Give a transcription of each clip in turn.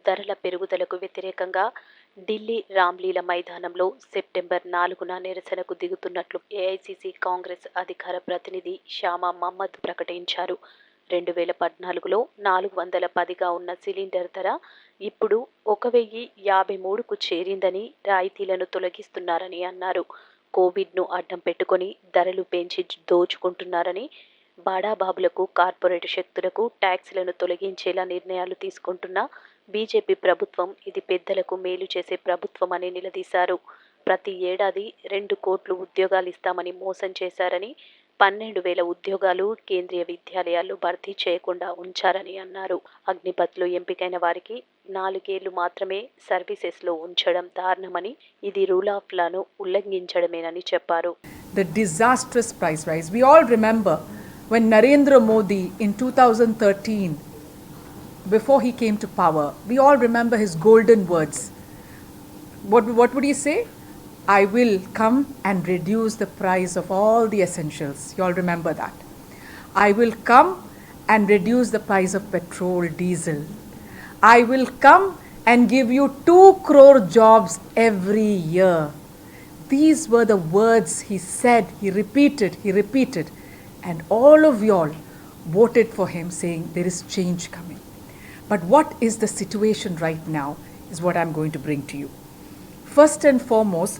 ధరల పెరుగుదలకు వ్యతిరేకంగా ఢిల్లీ రామ్లీల మైదానంలో సెప్టెంబర్ 4న నిరసనకు దిగుతున్నట్లు ఏఐసీసీ కాంగ్రెస్ అధికార ప్రతినిధి శ్యామా మహ్మద్ ప్రకటించారు. 2014లో 410గా ఉన్న సిలిండర్ ధర ఇప్పుడు 1053కు చేరిందని, రాయితీలను తొలగిస్తున్నారని అన్నారు. కోవిడ్ను అడ్డం పెట్టుకొని ధరలు పెంచి దోచుకుంటున్నారని, బాడాబాబులకు, కార్పొరేట్ శక్తులకు ట్యాక్సీలను తొలగించేలా నిర్ణయాలు తీసుకుంటున్న బీజేపీ ప్రభుత్వం ఇది పెద్దలకు మేలు చేసే ప్రభుత్వమని నిలదీశారు. ప్రతి ఏడాది 2 కోట్లు ఉద్యోగాలిస్తామని మోసం చేశారని, 12,000 ఉద్యోగాలు కేంద్రీయ విద్యాలయాల్లో భర్తీ చేయకుండా ఉంచారని అన్నారు. అగ్నిపథ్లో ఎంపికైన వారికి 4 ఏళ్లు మాత్రమే సర్వీసెస్లో ఉంచడం దారుణమని, ఇది రూల్ ఆఫ్ లాను ఉల్లంఘించడమేనని చెప్పారు. The disastrous price rise. We all remember when Narendra Modi in 2013, before he came to power, we all remember his golden words. What would he say? I will come and reduce the price of all the essentials. You all remember that. I will come and reduce the price of petrol, diesel. I will come and give you 2 crore jobs every year. These were the words he said, he repeated. And all of y'all voted for him saying there is change coming. But what is the situation right now is what I'm going to bring to you. First and foremost,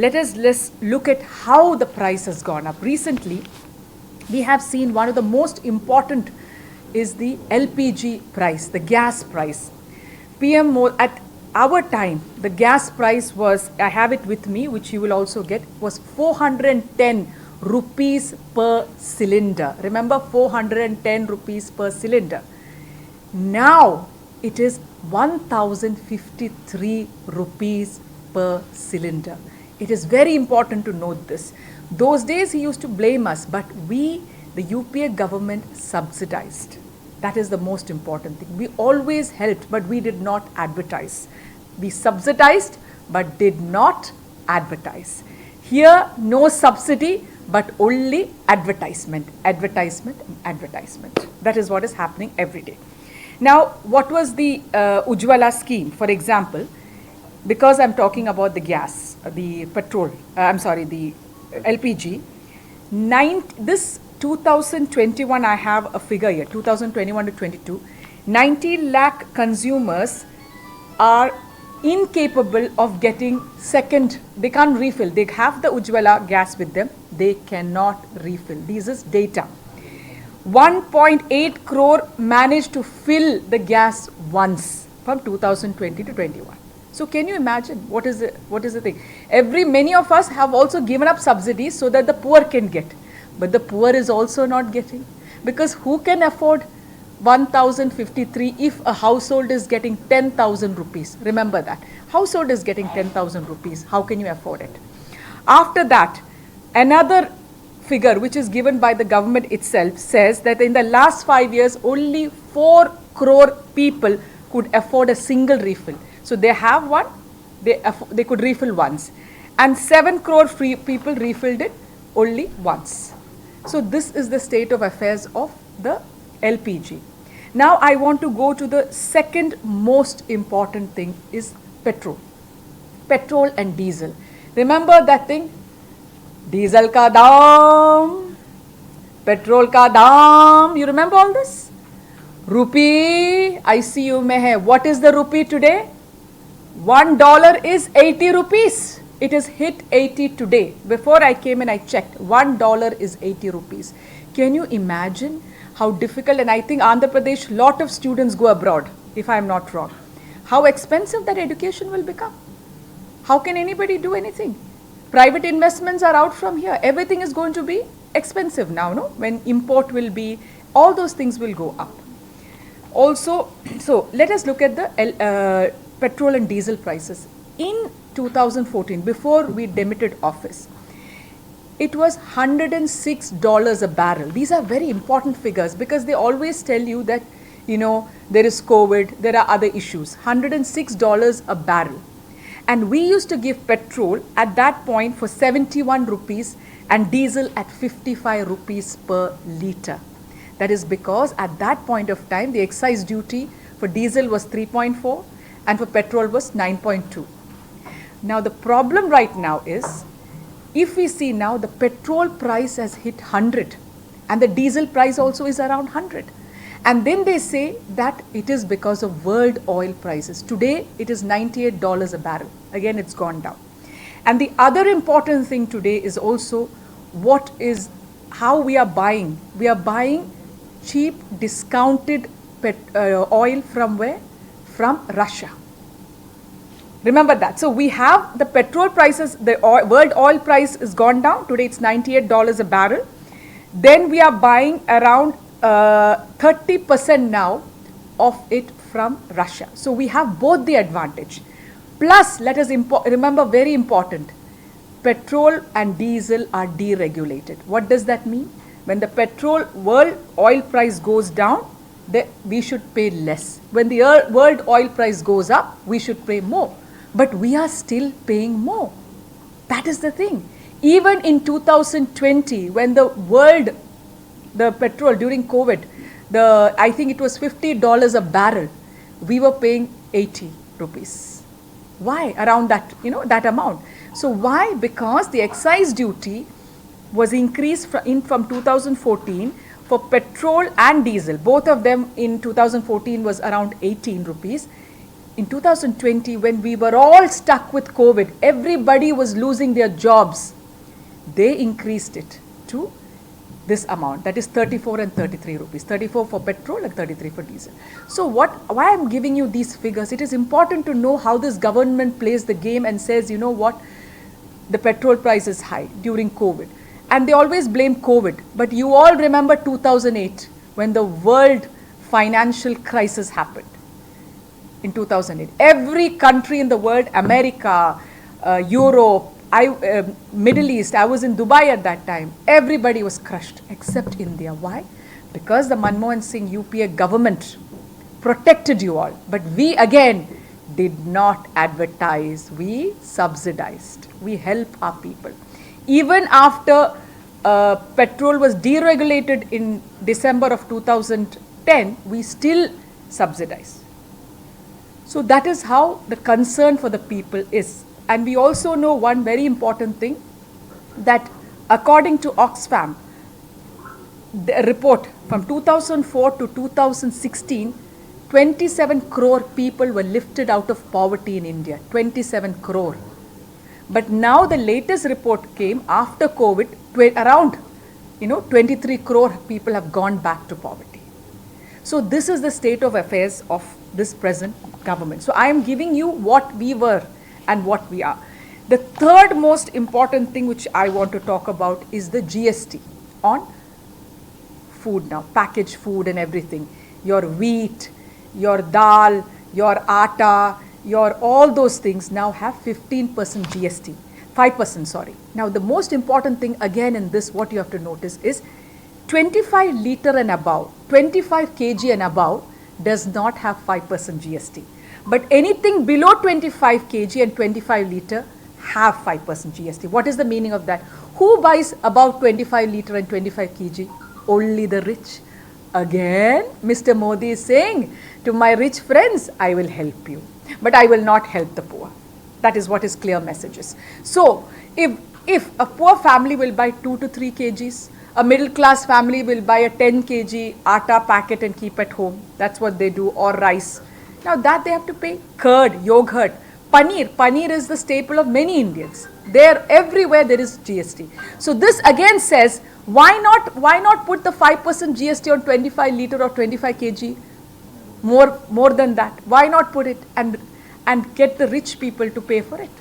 let's look at how the price has gone up. Recently, we have seen one of the most important is the LPG price, the gas price. At our time, the gas price was, I have it with me, which you will also get, was 410 rupees per cylinder. Remember, 410 rupees per cylinder. Now it is 1,053 rupees per cylinder. It is very important to note this. Those days he used to blame us, but we, the UPA government, subsidized. That is the most important thing. We always helped, but we did not advertise. We subsidized, but did not advertise. Here, no subsidy, but only advertisement. That is what is happening every day. Now, what was the Ujjwala scheme? For example, because I'm talking about the gas, the petrol, the LPG, this 2021, I have a figure here, 2021 to 22, 90 lakh consumers are incapable of getting second, they can't refill. They have the Ujjwala gas with them, they cannot refill. This is data. 1.8 crore managed to fill the gas once from 2020 to 21. So can you imagine what is the thing? Many of us have also given up subsidies so that the poor can get. But the poor is also not getting, because who can afford 1,053 if a household is getting 10,000 rupees? Remember that. Household is getting 10,000 rupees. How can you afford it? After that, another figure which is given by the government itself says that in the last 5 years, only 4 crore people could afford a single refill. So they have one, they could refill once. And 7 crore people refilled it only once. So this is the state of affairs of the LPG. Now I want to go to the second most important thing is petrol and diesel. Remember that thing? Diesel ka daam, petrol ka daam. You remember all this? Rupee, ICU mein hai. What is the rupee today? $1 is 80 rupees. It has hit 80 today. Before I came in, I checked. $1 is 80 rupees. Can you imagine how difficult? And I think Andhra Pradesh, lot of students go abroad, if I am not wrong. How expensive that education will become. How can anybody do anything? Private investments are out from here. Everything is going to be expensive now, no? When import will be, all those things will go up. Also, so let us look at the petrol and diesel prices. In 2014, before we demitted office, it was $106 a barrel. These are very important figures because they always tell you that, there is COVID, there are other issues. $106 a barrel. And we used to give petrol at that point for 71 rupees and diesel at 55 rupees per litre. That is because at that point of time, the excise duty for diesel was 3.4 and for petrol was 9.2. Now the problem right now is, if we see now the petrol price has hit 100 and the diesel price also is around 100. And then they say that it is because of world oil prices. Today it is $98 a barrel. Again, it's gone down. And the other important thing today is also how we are buying. We are buying cheap, discounted oil from where? From Russia. Remember that. So we have the petrol prices, the world oil price has gone down. Today it's $98 a barrel. Then we are buying around 30% now of it from Russia. So we have both the advantage. Plus, let us remember, very important, petrol and diesel are deregulated. What does that mean? When the world oil price goes down, we should pay less. When the world oil price goes up, we should pay more. But we are still paying more. That is the thing. Even in 2020, when the petrol during COVID, I think it was $50 a barrel, we were paying 80 rupees. Why? Around that, that amount. So why? Because the excise duty was increased from 2014 for petrol and diesel. Both of them in 2014 was around 18 rupees. In 2020, when we were all stuck with COVID, everybody was losing their jobs, they increased it to this amount, that is 34 and 33 rupees, 34 for petrol and 33 for diesel. So why I'm giving you these figures, it is important to know how this government plays the game and says, you know what, the petrol price is high during COVID. And they always blame COVID. But you all remember 2008 when the world financial crisis happened. In 2008, every country in the world, America, Europe, Middle East, I was in Dubai at that time, everybody was crushed except India. Why? Because the Manmohan Singh UPA government protected you all. But we again did not advertise, we subsidized, we help our people. Even after petrol was deregulated in December of 2010, we still subsidized. So that is how the concern for the people is. And we also know one very important thing, that according to Oxfam, the report from 2004 to 2016, 27 crore people were lifted out of poverty in India, 27 crore. But now the latest report came after COVID, around 23 crore people have gone back to poverty. So this is the state of affairs of this present government. So I am giving you what we were and what we are. The third most important thing which I want to talk about is the GST on food now, packaged food and everything. Your wheat, your dal, your atta, your all those things now have 15% GST, 5%, sorry. Now the most important thing again in this, what you have to notice is 25 liter and above, 25 kg and above does not have 5% GST. But anything below 25 kg and 25 liter have 5% GST. What is the meaning of that? Who buys above 25 liter and 25 kg? Only the rich. Again, Mr. Modi is saying to my rich friends, I will help you, but I will not help the poor. That is what his clear message is. So, if a poor family will buy 2 to 3 kgs, a middle class family will buy a 10 kg atta packet and keep at home. That's what they do, or rice. Now that they have to pay. Curd, yogurt, paneer. Paneer is the staple of many Indians. Everywhere there is GST. So this again says, why not put the 5% GST on 25 liter or 25 kg? More than that. Why not put it and get the rich people to pay for it?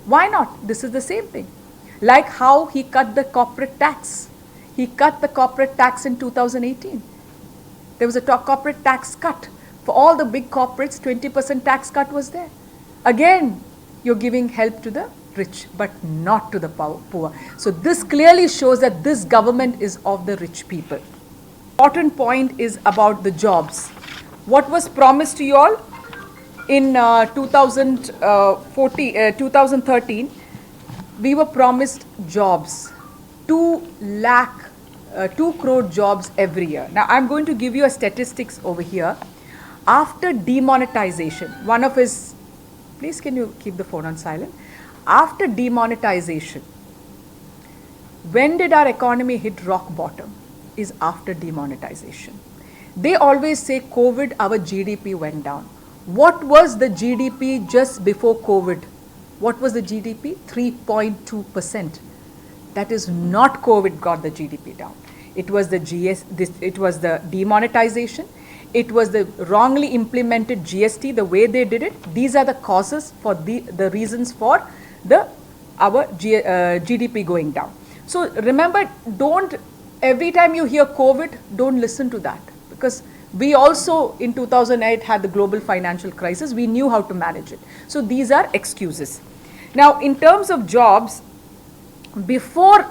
Why not? This is the same thing. Like how he cut the corporate tax. He cut the corporate tax in 2018. There was a corporate tax cut. For all the big corporates, 20% tax cut was there. Again, you're giving help to the rich, but not to the poor. So this clearly shows that this government is of the rich people. Important point is about the jobs. What was promised to you all in 2013, we were promised jobs, 2 crore jobs every year. Now I'm going to give you a statistics over here. After demonetization, one of his Please can you keep the phone on silent? After demonetization, when did our economy hit rock bottom? Is after demonetization. They always say COVID, our GDP went down. What was the GDP just before COVID? What was the GDP? 3.2%. That is not COVID got the GDP down. It was the it was the demonetization. It was the wrongly implemented GST, the way they did it. These are the causes for the reasons for our GDP going down. So remember, every time you hear COVID, don't listen to that, because we also in 2008 had the global financial crisis. We knew how to manage it. So these are excuses. Now, in terms of jobs, before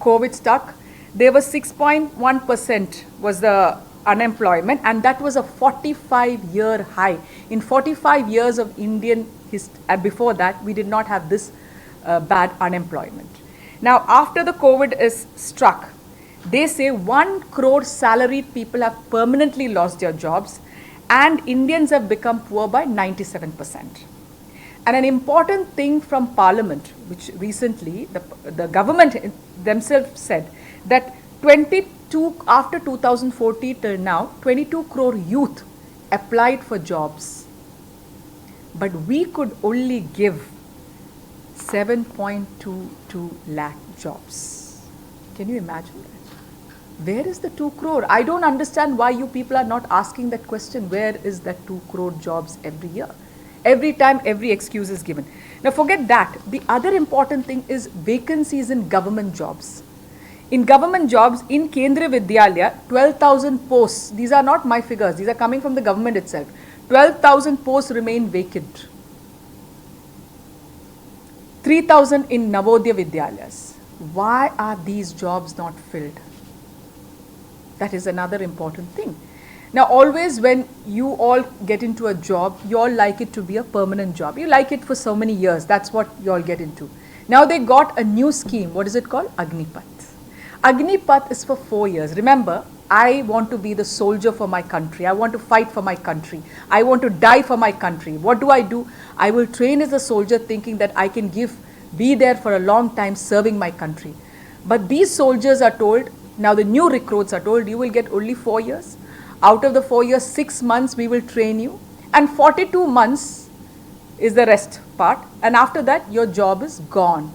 COVID stuck, there was 6.1% was the unemployment, and that was a 45-year high. In 45 years of Indian history, before that, we did not have this bad unemployment. Now, after the COVID is struck, they say 1 crore salaried people have permanently lost their jobs, and Indians have become poor by 97%. And an important thing from Parliament, which recently the government themselves said, that after 2014 till now, 22 crore youth applied for jobs. But we could only give 7.22 lakh jobs. Can you imagine that? Where is the 2 crore? I don't understand why you people are not asking that question. Where is that 2 crore jobs every year? Every time, every excuse is given. Now forget that. The other important thing is vacancies in government jobs. In government jobs, in Kendriya Vidyalaya, 12,000 posts, these are not my figures, these are coming from the government itself. 12,000 posts remain vacant. 3,000 in Navodaya Vidyalayas. Why are these jobs not filled? That is another important thing. Now, always when you all get into a job, you all like it to be a permanent job. You like it for so many years. That's what you all get into. Now they got a new scheme. What is it called? Agnipath. Agnipath is for 4 years. Remember, I want to be the soldier for my country. I want to fight for my country. I want to die for my country. What do? I will train as a soldier thinking that I can be there for a long time serving my country. But these soldiers are told, now the new recruits are told, you will get only 4 years. Out of the 4 years, 6 months we will train you, and 42 months is the rest part, and after that your job is gone.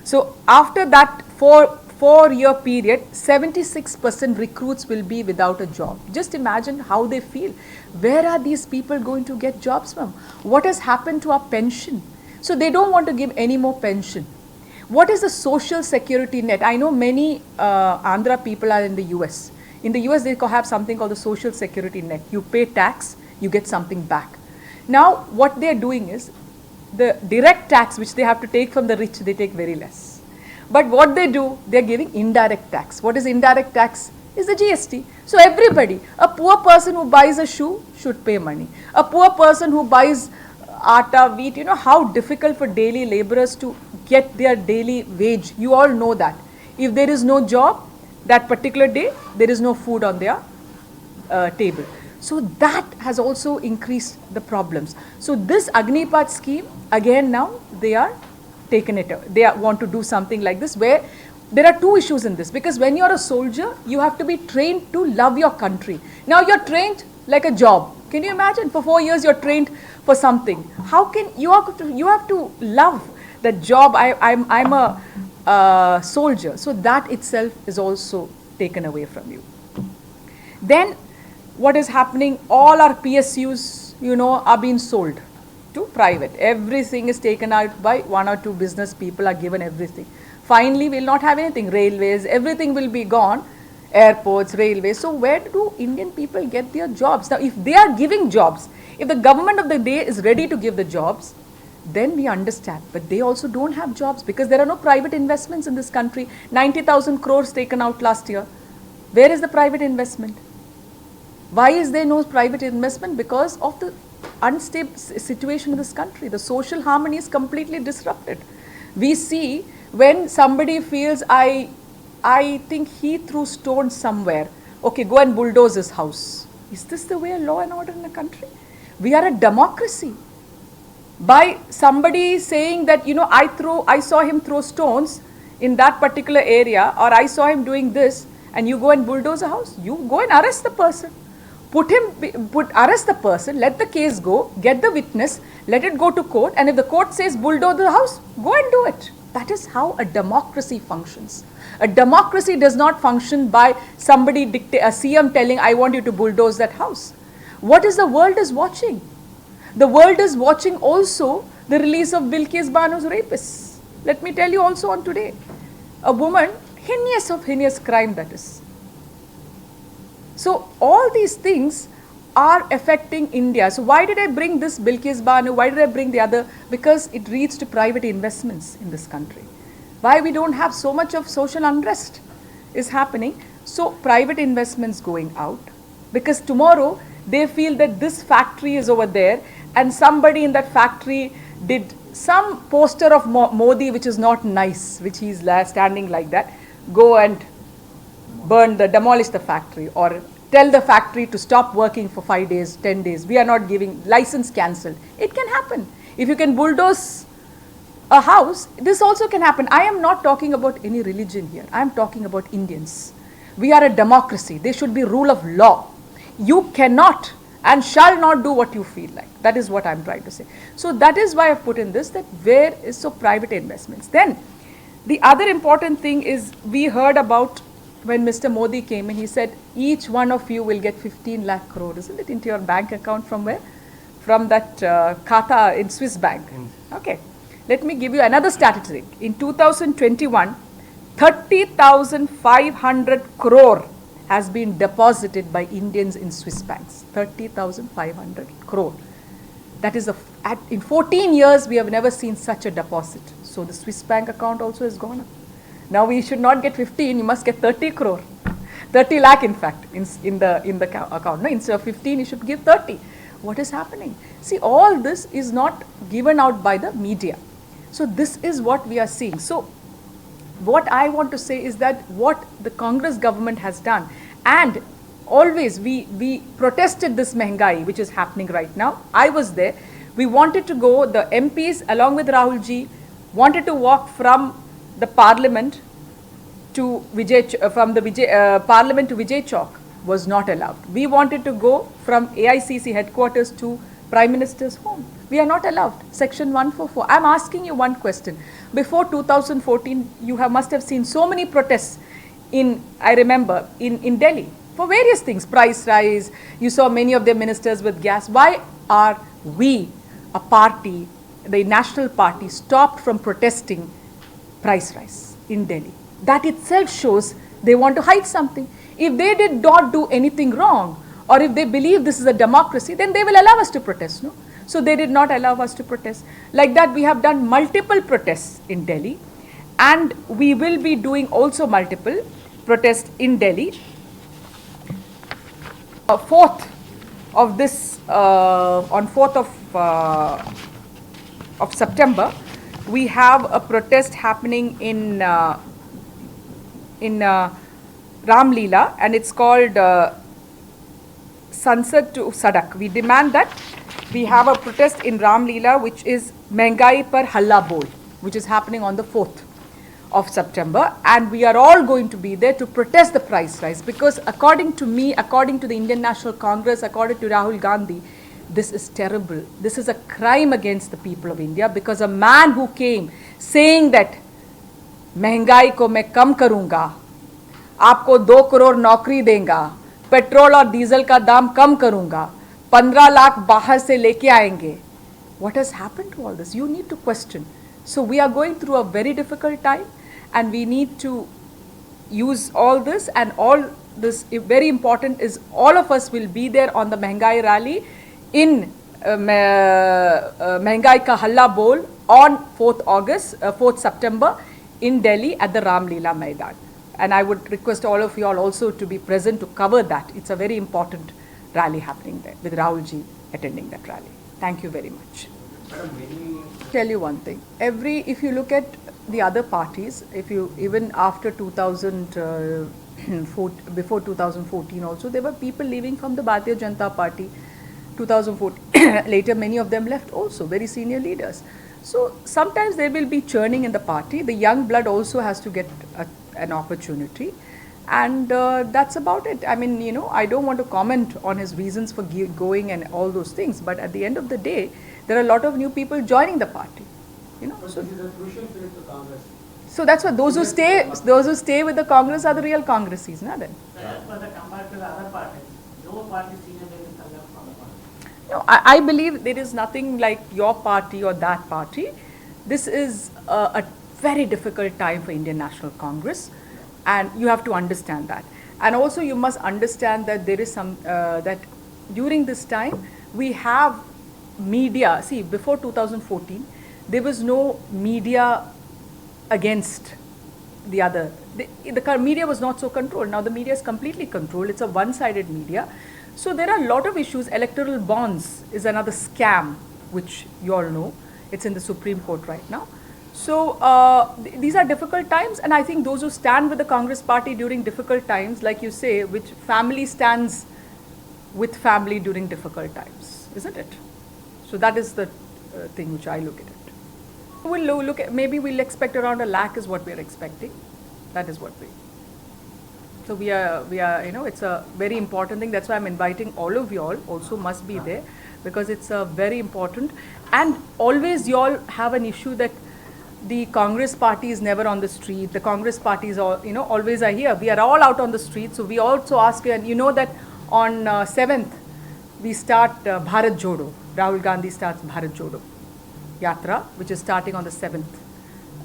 So after that 4-year period, 76% recruits will be without a job. Just imagine how they feel. Where are these people going to get jobs from? What has happened to our pension? So they don't want to give any more pension. What is the social security net? I know many Andhra people are in the US. In the US, they have something called the social security net. You pay tax, you get something back. Now, what they're doing is, the direct tax which they have to take from the rich, they take very less. But what they do, they're giving indirect tax. What is indirect tax? Is the GST. So everybody, a poor person who buys a shoe should pay money. A poor person who buys atta, wheat, you know how difficult for daily laborers to get their daily wage. You all know that. If there is no job, that particular day, there is no food on their table. So that has also increased the problems. So this Agnipath scheme, again now, they are taken it. They want to do something like this, where there are two issues in this. Because when you're a soldier, you have to be trained to love your country. Now you're trained like a job. Can you imagine? For 4 years you're trained for something. How can you have to love the job? I'm a soldier. So that itself is also taken away from you. Then what is happening? All our PSUs, are being sold to private. Everything is taken out by 1 or 2 business people are given everything. Finally, we'll not have anything. Railways, everything will be gone. Airports, railways. So where do Indian people get their jobs? Now, if they are giving jobs, if the government of the day is ready to give the jobs, then we understand. But they also don't have jobs because there are no private investments in this country. 90,000 crores taken out last year. Where is the private investment? Why is there no private investment? Because of the unstable situation in this country. The social harmony is completely disrupted. We see when somebody feels, I think he threw stones somewhere. Okay, go and bulldoze his house. Is this the way of law and order in a country? We are a democracy. by somebody saying that, I saw him throw stones in that particular area, or I saw him doing this, and you go and bulldoze a house. You go and arrest the person. Arrest the person, let the case go, get the witness, let it go to court, and if the court says bulldoze the house, go and do it. That is how a democracy functions. A democracy does not function by somebody a CM telling, I want you to bulldoze that house. What is the world is watching? The world is watching also the release of Bilkis Banu's rapists. Let me tell you also on today, a woman, heinous of heinous crime that is. So all these things are affecting India. So why did I bring this Bilkis Banu? Why did I bring the other? Because it leads to private investments in this country. Why we don't have so much of social unrest is happening. So private investments going out, because tomorrow they feel that this factory is over there and somebody in that factory did some poster of Modi which is not nice, which he's standing like that, go and demolish the factory, or tell the factory to stop working for 5 days, 10 days. We are not giving license cancelled. It can happen. If you can bulldoze a house, this also can happen. I am not talking about any religion here. I am talking about Indians. We are a democracy. There should be rule of law. You cannot and shall not do what you feel like. That is what I am trying to say. So that is why I have put in this, that where is so private investments. Then the other important thing is, we heard about when Mr. Modi came in, he said, each one of you will get 15 lakh crore, isn't it, into your bank account from where? From that khata in Swiss bank. Okay. Let me give you another statistic. In 2021, 30,500 crore has been deposited by Indians in Swiss banks. 30,500 crore. That is, in 14 years, we have never seen such a deposit. So the Swiss bank account also has gone up. Now we should not get 15, you must get 30 crore. 30 lakh in fact, in the account. No, instead of 15, you should give 30. What is happening? See, all this is not given out by the media. So this is what we are seeing. So what I want to say is that what the Congress government has done, and always we protested this mehengai which is happening right now. I was there. We wanted to go, the MPs along with Rahul ji wanted to walk from the parliament to parliament to Vijay Chowk, was not allowed. We wanted to go from AICC headquarters to Prime Minister's home. We are not allowed. Section 144. I am asking you one question. Before 2014, you must have seen so many protests I remember, in Delhi for various things, price rise. You saw many of their ministers with gas. Why are we, a party, the National Party, stopped from protesting price rise in Delhi? That itself shows they want to hide something. If they did not do anything wrong, or if they believe this is a democracy, then they will allow us to protest, no? So they did not allow us to protest. Like that, we have done multiple protests in Delhi, and we will be doing also multiple protests in Delhi. 4th of this, on 4th of September, we have a protest happening in Ram Leela, and it's called Sansad to Sadak. We demand that we have a protest in Ram Leela, which is Mehengai Par Halla Bol, which is happening on the 4th of September, and we are all going to be there to protest the price rise, because according to me, according to the Indian National Congress, according to Rahul Gandhi, this is terrible. This is a crime against the people of India, because a man who came saying that महंगाई को मैं कम करूंगा, आपको 2 करोड़ नौकरी देगा, petrol और diesel का दाम कम करूंगा, 15 लाख बाहर से लेके आएंगे. What has happened to all this? You need to question. So we are going through a very difficult time, and we need to use all this, and all this very important is all of us will be there on the Mehengai rally in Mehengai Ka Halla Bol on 4th September in Delhi at the Ram Leela Maidan. And I would request all of you all also to be present to cover that. It's a very important rally happening there, with Rahul ji attending that rally. Thank you very much. Tell you one thing. If you look at the other parties, even after 2004, before 2014 also, there were people leaving from the Bharatiya Janata Party. 2014. Later, many of them left also, very senior leaders. So sometimes there will be churning in the party. The young blood also has to get an opportunity. And that's about it. I mean, you know, I don't want to comment on his reasons for going and all those things, but at the end of the day, there are a lot of new people joining the party. You know, But so, this is a crucial phase for Congress. so that's what those who stay with the Congress are the real Congresses, na then. As per the compared to the other parties, no party senior leaders are left from the party. No, I believe there is nothing like your party or that party. This is a very difficult time for Indian National Congress, and you have to understand that. And also you must understand that there is some, that during this time we have media. See, before 2014, there was no media against the other. The media was not so controlled. Now the media is completely controlled. It's a one-sided media. So there are a lot of issues. Electoral bonds is another scam, which you all know. It's in the Supreme Court right now. So these are difficult times, and I think those who stand with the Congress party during difficult times, like you say, which family stands with family during difficult times, isn't it? So that is the thing which I look at it. We'll look at, maybe we'll expect around 1 lakh is what we are expecting. That is what we. So we are, you know, it's a very important thing. That's why I'm inviting all of you all also must be there, because it's a very important. And always you all have an issue that the Congress party is never on the street. The Congress party is all, you know, always are here. We are all out on the street. So we also ask you, and you know that on 7th, we start Bharat Jodo. Rahul Gandhi starts Bharat Jodo Yatra, which is starting on the 7th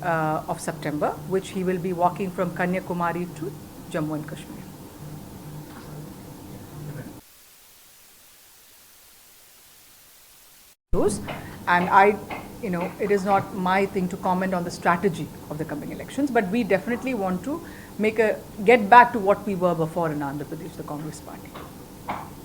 of September, which he will be walking from Kanyakumari to Jammu and Kashmir. And I, you know, it is not my thing to comment on the strategy of the coming elections, but we definitely want to get back to what we were before in Andhra Pradesh, the Congress party.